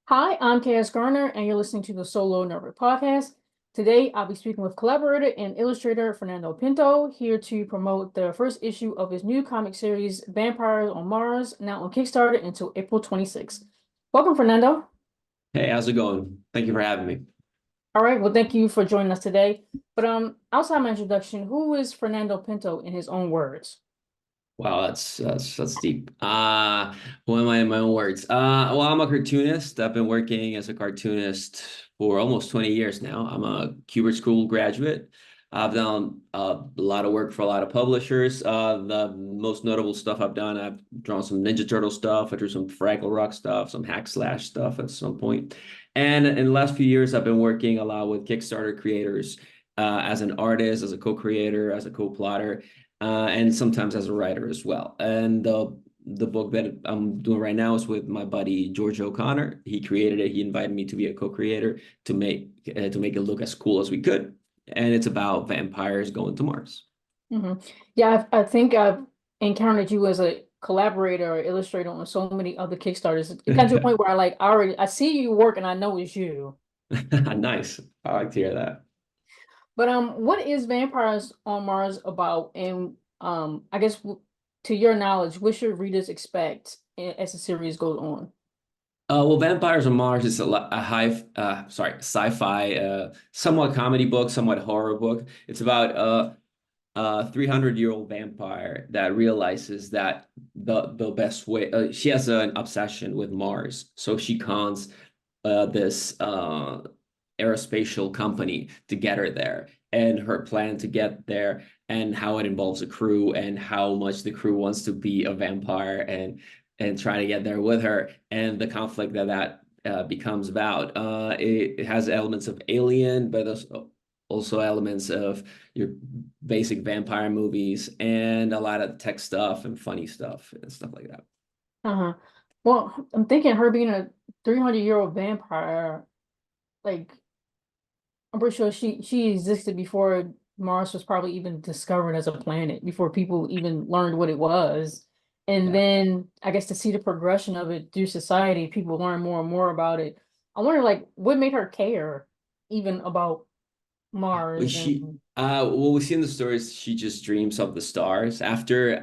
Hi, I'm Cass Garner, and you're listening to the Solo Nerd Podcast. Today, I'll be speaking with collaborator and illustrator Fernando Pinto, here to promote the first issue of his new comic series, Vampires on Mars, now on Kickstarter until April 26th. Welcome, Fernando. Hey, how's it going? Thank you for having me. All right, well, thank you for joining us today. But outside my introduction, who is Fernando Pinto in his own words? Wow, that's deep. Who am I in my own words? Well, I'm a cartoonist. I've been working as a cartoonist for almost 20 years now. I'm a Kubert School graduate. I've done a lot of work for a lot of publishers. The most notable stuff I've done, I've drawn some Ninja Turtle stuff. I drew some Fraggle Rock stuff, some Hack Slash stuff at some point. And in the last few years, I've been working a lot with Kickstarter creators, as an artist, as a co-creator, as a co-plotter, and sometimes as a writer as well. And the book that I'm doing right now is with my buddy George O'Connor. He created it. He invited me to be a co-creator to make it look as cool as we could. And it's about vampires going to Mars. Hmm. Yeah, I think I've encountered you as a collaborator or illustrator on so many other Kickstarters. It got to a point where I see you work and I know it's you. Nice. I like to hear that. But what is Vampires on Mars about? And I guess to your knowledge, what should readers expect as the series goes on? Well, Vampires on Mars is sci-fi, somewhat comedy book, somewhat horror book. It's about a 300-year-old vampire that realizes that the best way she has an obsession with Mars, so she cons this aerospatial company to get her there, and her plan to get there, and how it involves a crew, and how much the crew wants to be a vampire and try to get there with her, and the conflict that becomes about. It has elements of Alien, but also elements of your basic vampire movies, and a lot of tech stuff and funny stuff and stuff like that. Uh-huh. Well, I'm thinking her being a 300-year-old vampire, like I'm pretty sure she existed before Mars was probably even discovered as a planet, before people even learned what it was. And Yeah. then I guess to see the progression of it through society, people learn more and more about it. I wonder like what made her care even about Well, Mars and what we see in the stories, she just dreams of the stars. After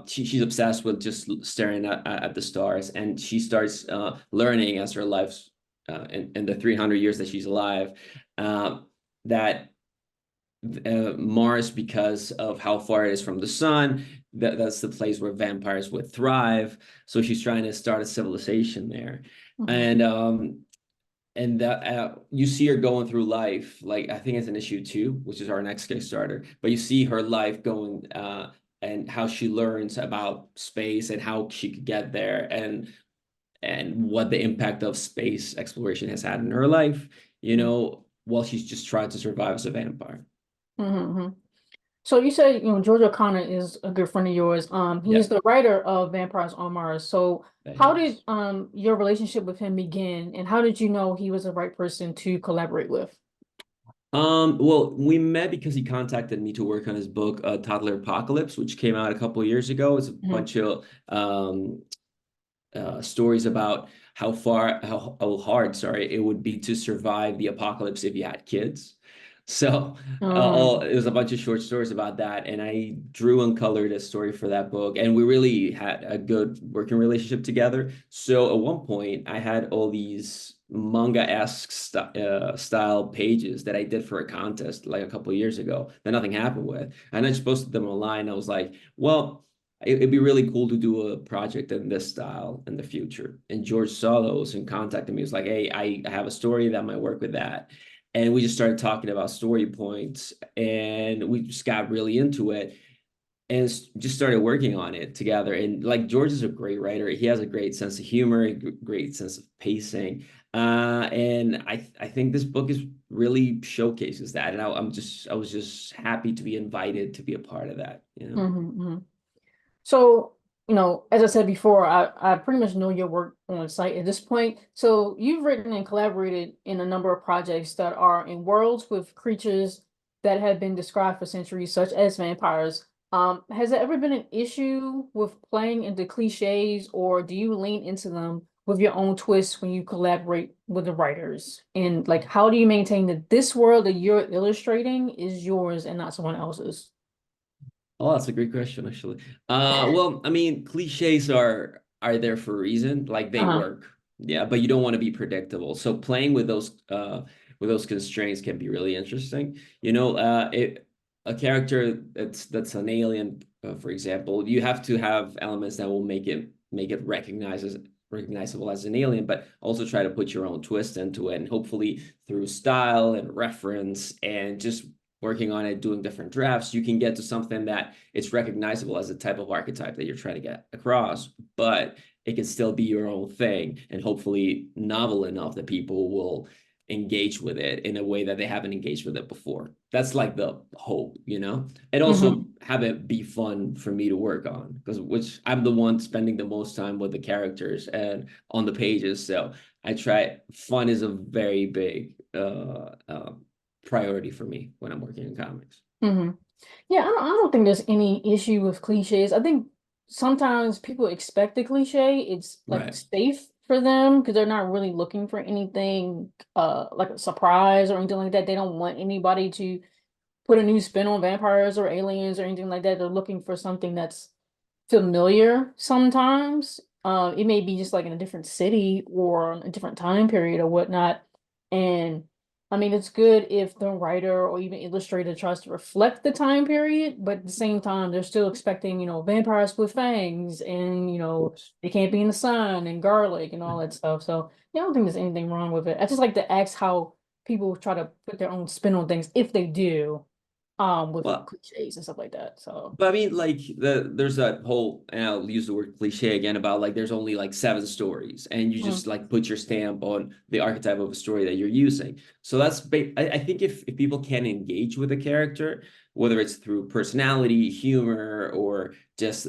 she's obsessed with just staring at the stars, and she starts learning as her life's in the 300 years that she's alive, uh, that Mars, because of how far it is from the sun, that's the place where vampires would thrive. So she's trying to start a civilization there, Mhm. and that you see her going through life. Like, I think it's an issue 2, which is our next Kickstarter, but you see her life going, and how she learns about space and how she could get there, and what the impact of space exploration has had in her life, while she's just trying to survive as a vampire. Mhm. So you said, George O'Connor is a good friend of yours. He Yeah, is the writer of Vampires on Mars. So that he how is. did your relationship with him begin, and how did you know he was the right person to collaborate with? Well, we met because he contacted me to work on his book, Toddler Apocalypse, which came out a couple of years ago. It's a Mhm. bunch of stories about how hard, sorry, it would be to survive the apocalypse if you had kids. So it was a bunch of short stories about that, and I drew and colored a story for that book, and we really had a good working relationship together. So at one point, I had all these manga-esque style pages that I did for a contest like a couple of years ago that nothing happened with, and I just posted them online. I was like, well, it'd be really cool to do a project in this style in the future. And George saw those and contacted me. He was like, hey, I have a story that might work with that. And we just started talking about story points, and we just got really into it, and just started working on it together. And like, George is a great writer. He has a great sense of humor, a great sense of pacing. And I think this book is really showcases that. And I was just happy to be invited to be a part of that. Mhm. So, as I said before, I pretty much know your work on site at this point. So you've written and collaborated in a number of projects that are in worlds with creatures that have been described for centuries, such as vampires. Has there ever been an issue with playing into cliches, or do you lean into them with your own twist when you collaborate with the writers? And like, how do you maintain that this world that you're illustrating is yours and not someone else's? Oh, that's a great question, actually. Well, I mean, cliches are there for a reason, like they Uh-huh. work. Yeah, but you don't want to be predictable. So playing with those constraints can be really interesting. You know, a character that's an alien, for example, you have to have elements that will make it recognizable as an alien, but also try to put your own twist into it, and hopefully through style and reference and just working on it, doing different drafts, you can get to something that it's recognizable as a type of archetype that you're trying to get across, but it can still be your own thing and hopefully novel enough that people will engage with it in a way that they haven't engaged with it before. That's like the hope, you know? And also Hmm. have it be fun for me to work on, because which I'm the one spending the most time with the characters and on the pages. So I try, fun is a very big priority for me when I'm working in comics. Hmm. Yeah, I don't think there's any issue with cliches. I think sometimes people expect a cliche. It's like Right. safe for them because they're not really looking for anything like a surprise or anything like that. They don't want anybody to put a new spin on vampires or aliens or anything like that. They're looking for something that's familiar sometimes. It may be just like in a different city or a different time period or whatnot. And I mean, it's good if the writer or even illustrator tries to reflect the time period, but at the same time, they're still expecting, vampires with fangs and, Of course. they can't be in the sun and garlic and all that stuff. So, yeah, I don't think there's anything wrong with it. I just like to ask how people try to put their own spin on things if they do, with Well, cliches and stuff like that. So, but I mean, like there's that whole, and I'll use the word cliche again about like there's only like 7 stories, and you mm, just like put your stamp on the archetype of a story that you're using. So that's I think if people can engage with a character, whether it's through personality, humor, or just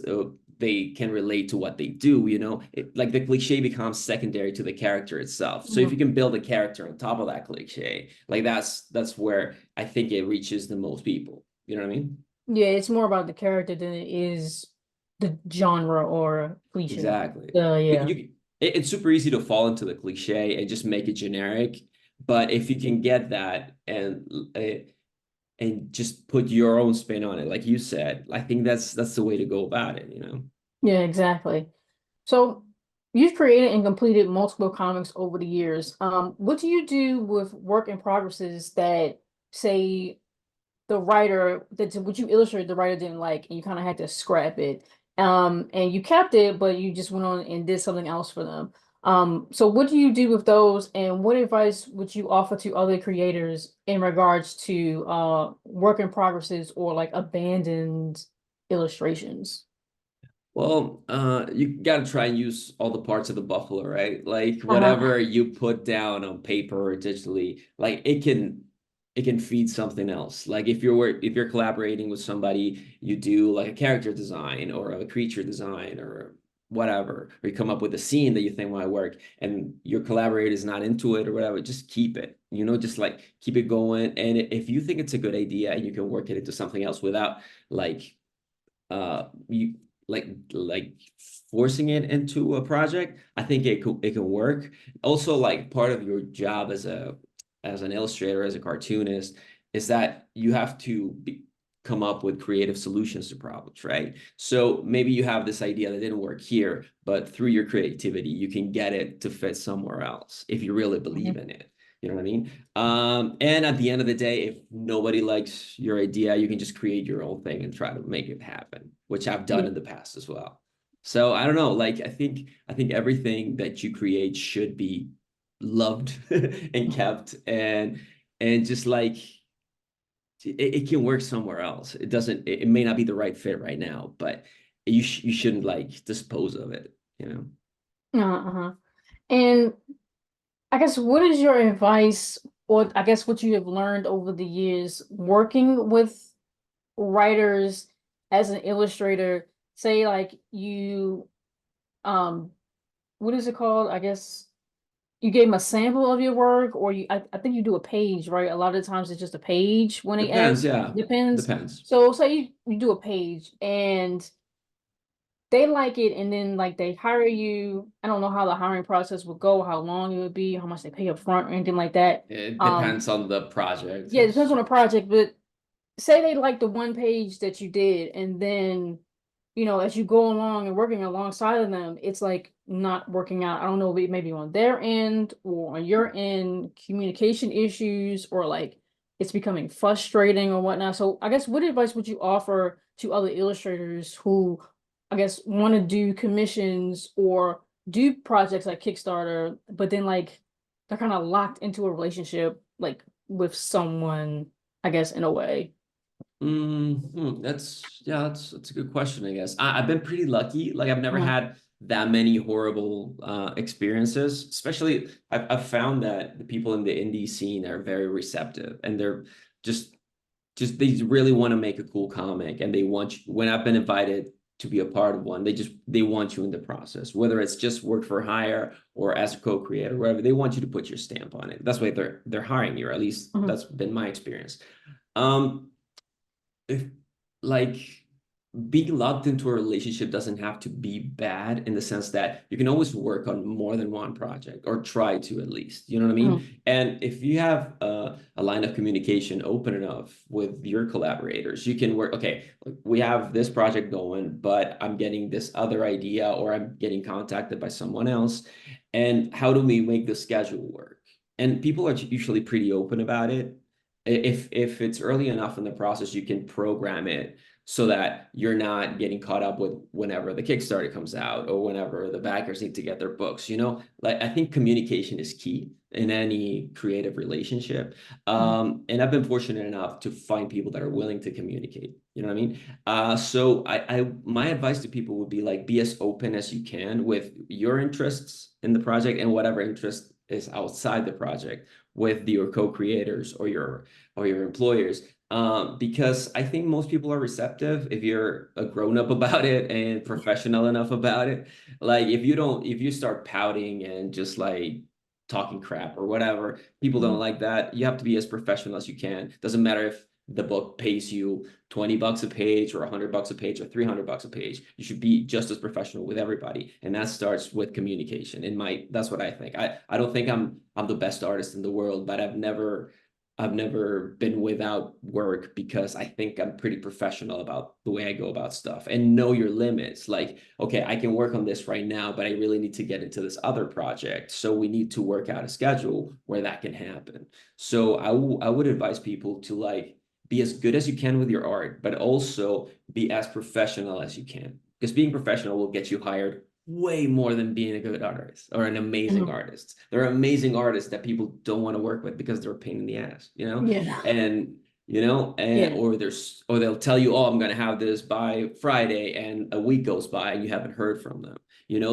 they can relate to what they do, like the cliche becomes secondary to the character itself. So if you mhm. can build a character on top of that cliche, like that's where I think it reaches the most people. You know what I mean? Yeah, it's more about the character than it is the genre or cliche. Exactly. But Yeah. it's super easy to fall into the cliche and just make it generic. But if you can get that and just put your own spin on it, like you said, I think that's the way to go about it. Yeah, exactly. So you've created and completed multiple comics over the years. What do you do with work in progresses that say the writer that what you illustrated the writer didn't like and you kind of had to scrap it, and you kept it but you just went on and did something else for them, so what do you do with those and what advice would you offer to other creators in regards to work in progresses or like abandoned illustrations? Well, you got to try and use all the parts of the buffalo, right? Like Uh-huh. whatever you put down on paper or digitally, like it can feed something else. Like if you're collaborating with somebody, you do like a character design or a creature design or whatever, or you come up with a scene that you think might work, and your collaborator is not into it or whatever, just keep it. Just like keep it going. And if you think it's a good idea and you can work it into something else without like you like forcing it into a project, I think it can work. Also, like part of your job as an illustrator, as a cartoonist, is that you have to come up with creative solutions to problems, right? So maybe you have this idea that didn't work here, but through your creativity you can get it to fit somewhere else if you really believe Mhm. in it. You know what I mean? And at the end of the day, if nobody likes your idea, you can just create your own thing and try to make it happen, which I've done Yeah. in the past as well. So I don't know, like I think everything that you create should be loved and kept, and just like it can work somewhere else. It doesn't, it may not be the right fit right now, but you shouldn't like dispose of it. Uh-huh. And I guess what is your advice, or I guess what you have learned over the years working with writers as an illustrator? Say like you, um, what is it called? I guess you gave them a sample of your work, or I think you do a page, right? A lot of times it's just a page when they Depends, ask. yeah. Depends. Depends. So say you do a page and they like it, and then like they hire you. I don't know how the hiring process would go, how long it would be, how much they pay up front or anything like that. It depends on the project. Yeah, it depends on the project, but say they like the one page that you did, and then, as you go along and working alongside of them, it's like not working out. I don't know, maybe on their end or on your end, communication issues, or like it's becoming frustrating or whatnot. So I guess what advice would you offer to other illustrators who, I guess, want to do commissions or do projects like Kickstarter, but then like they're kind of locked into a relationship like with someone, I guess, in a way. That's a good question, I guess. I've been pretty lucky. Like I've never Mhm. had that many horrible experiences. Especially, I've found that the people in the indie scene are very receptive, and they're just they really want to make a cool comic, and they want you, when I've been invited to be a part of one, they want you in the process, whether it's just work for hire or as a co-creator, whatever. They want you to put your stamp on it. That's why they're hiring you, or at least Mhm. that's been my experience. Um, if like being locked into a relationship doesn't have to be bad, in the sense that you can always work on more than one project, or try to, at least, you know what I mean? Mhm. And if you have a line of communication open enough with your collaborators, you can work, okay, we have this project going, but I'm getting this other idea, or I'm getting contacted by someone else, and how do we make the schedule work? And people are usually pretty open about it. If it's early enough in the process, you can program it so that you're not getting caught up with whenever the Kickstarter comes out, or whenever the backers need to get their books. Like I think communication is key in any creative relationship. Mhm. And I've been fortunate enough to find people that are willing to communicate. You know what I mean? So my advice to people would be like, be as open as you can with your interests in the project, and whatever interest is outside the project, with your co-creators or your employers, because I think most people are receptive if you're a grown-up about it and professional enough about it. Like if you start pouting and just like talking crap or whatever, people don't Mhm. like that. You have to be as professional as you can. Doesn't matter if the book pays you $20 a page, or $100 a page, or $300 a page. You should be just as professional with everybody, and that starts with communication. That's what I think. I don't think I'm the best artist in the world, but I've never been without work, because I think I'm pretty professional about the way I go about stuff, and know your limits. Like, okay, I can work on this right now, but I really need to get into this other project. So we need to work out a schedule where that can happen. So I would advise people to like be as good as you can with your art, but also be as professional as you can. Because being professional will get you hired way more than being a good artist or an amazing Mhm. artist. There are amazing artists that people don't want to work with because they're a pain in the ass, Yeah. And Yeah. or they'll tell you, oh, I'm gonna have this by Friday, and a week goes by and you haven't heard from them.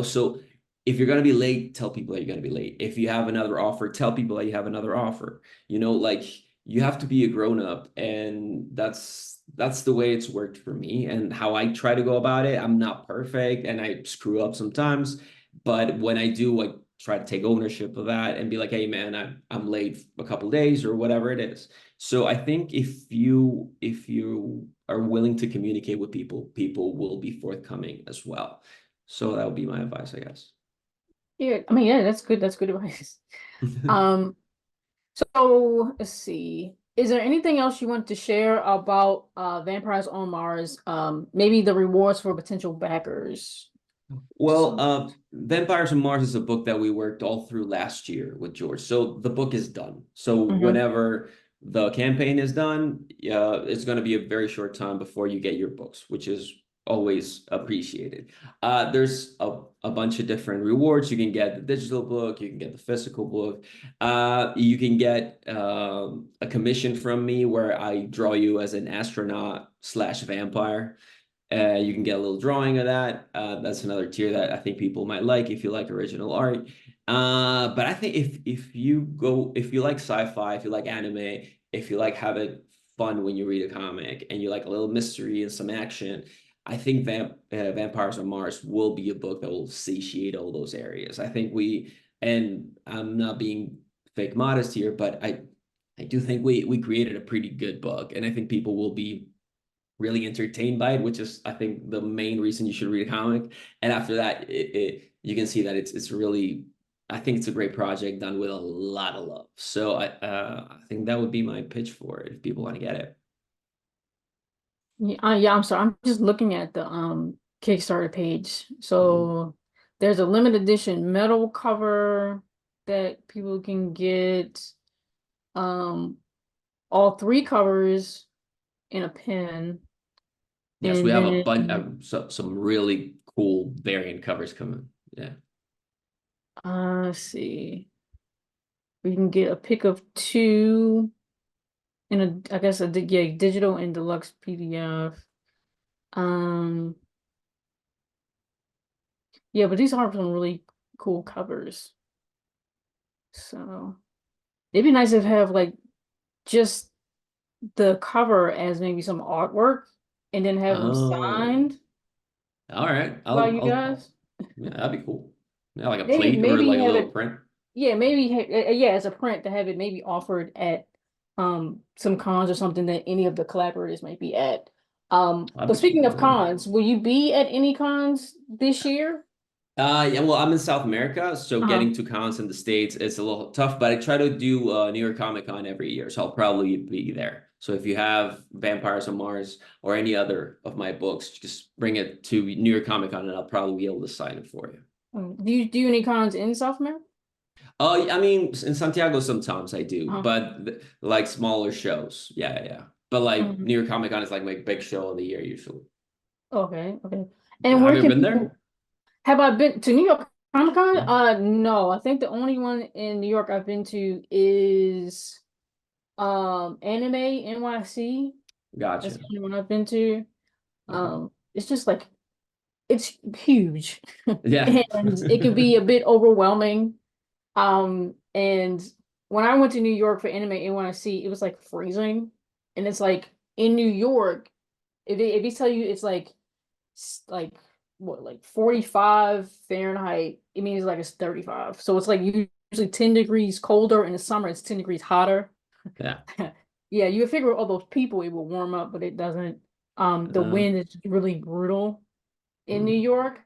So if you're gonna be late, tell people that you're gonna be late. If you have another offer, tell people that you have another offer. Like you have to be a grown up, and that's the way it's worked for me and how I try to go about it. I'm not perfect, and I screw up sometimes, but when I do, I try to take ownership of that and be like, hey man, I'm late a couple days or whatever it is. So I think if you are willing to communicate with people, people will be forthcoming as well. So that would be my advice, I guess. Yeah. I mean, yeah, that's good. That's good advice. Um, so let's see. Is there anything else you want to share about Vampires on Mars? Maybe the rewards for potential backers. Well, Some. Vampires from Mars is a book that we worked all through last year with George. So the book is done. So Mhm. whenever the campaign is done, it's going to be a very short time before you get your books, which is always appreciated. There's a bunch of different rewards. You can get the digital book, you can get the physical book. You can get a commission from me where I draw you as an astronaut slash vampire. You can get a little drawing of that. That's another tier that I think people might like if you like original art. But I think if you like sci-fi, if you like anime, if you like having fun when you read a comic, and you like a little mystery and some action, I think Vampires on Mars will be a book that will satiate all those areas. And I'm not being fake modest here, but I do think we created a pretty good book, and I think people will be really entertained by it, which is, I think, the main reason you should read a comic. And after that, you can see that it's really, I think it's a great project done with a lot of love. So I think that would be my pitch for it if people want to get it. Yeah, I'm sorry. I'm just looking at the Kickstarter page. Mhm. So there's a limited edition metal cover that people can get. Um, all three covers in a pen, Yes, we and have a bunch then some really cool variant covers coming. Yeah. let's see, we can get a pick of two in a, I guess yeah, digital and deluxe PDF. Um, yeah, but these are some really cool covers. So it'd be nice if have like just the cover as maybe some artwork and then have them Oh, signed all right. by you guys. Yeah, that'd be cool. Yeah, like a Maybe plate or like a have little it, print. yeah, maybe yeah, as a print to have it maybe offered at some cons or something that any of the collaborators might be at. That'd But be speaking of cool. Yeah. cons, will you be at any cons this year? Yeah, well, I'm in South America, so Uh-huh. getting to cons in the States it's a little tough, but I try to do New York Comic Con every year, so I'll probably be there. So if you have Vampires on Mars or any other of my books, just bring it to New York Comic Con and I'll probably be able to sign it for you. Do you do any cons in South America? Oh, I mean, in Santiago sometimes I do, Uh-huh. but like smaller shows. Yeah, yeah, yeah. But like Mhm. New York Comic Con is like my big show of the year usually. Okay, okay. Yeah, And have where you can been people there? have I been to New York Comic Con? Yeah, No. I think the only one in New York I've been to is Anime NYC. That's the gotcha. only one I've been to. Okay. It's just like it's huge Yeah. and it can be a bit overwhelming. And when I went to New York for Anime NYC, it was like freezing. And it's like in New York, if they tell you it's like what, like 45 Fahrenheit, it means like it's 35. So it's like usually 10 degrees colder. In the summer it's 10 degrees hotter. Yeah. Yeah, you would figure all those people it will warm up, but it doesn't. The Uh, wind is really brutal in New mm. York.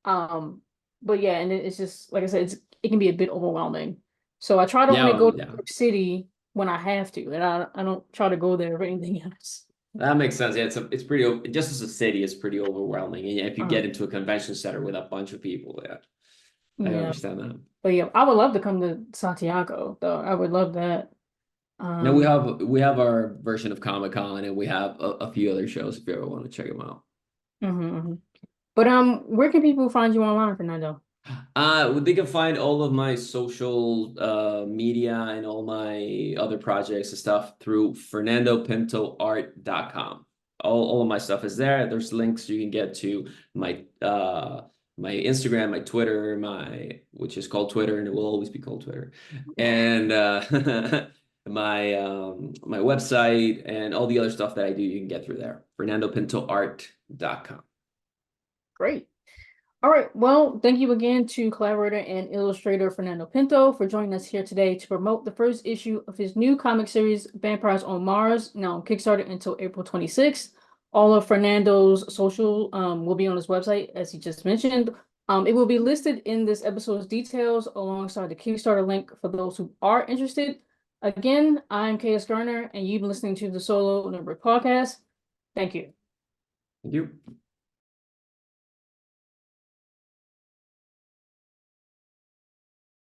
Um, but yeah, and it's just like I said, it can be a bit overwhelming. So I try to only Yeah, go to New yeah. York City when I have to, and I don't try to go there for anything else. That makes sense. Yeah, it's pretty just as a city, it's pretty overwhelming. And yeah, if you Uh, get into a convention center with a bunch of people, yeah, I yeah, understand that. but yeah, I would love to come to Santiago though. I would love that. Now Um, we have our version of Comic Con and we have a few other shows if you ever want to check them out. mhm, mhm. But where can people find you online, Fernando? They can find all of my social media and all my other projects and stuff through fernandopintoart.com. All of my stuff is there. There's links you can get to my Instagram, my Twitter, my which is called Twitter and it will always be called Twitter. And my website and all the other stuff that I do you can get through there. fernandopintoart.com. Great. All right. Well, thank you again to collaborator and illustrator Fernando Pinto for joining us here today to promote the first issue of his new comic series, Vampires on Mars, now on Kickstarter until April 26th. All of Fernando's social will be on his website, as he just mentioned. It will be listed in this episode's details alongside the Kickstarter link for those who are interested. Again, I'm KS Garner, and you've been listening to the Solo Nerd Podcast. Thank you. Thank you.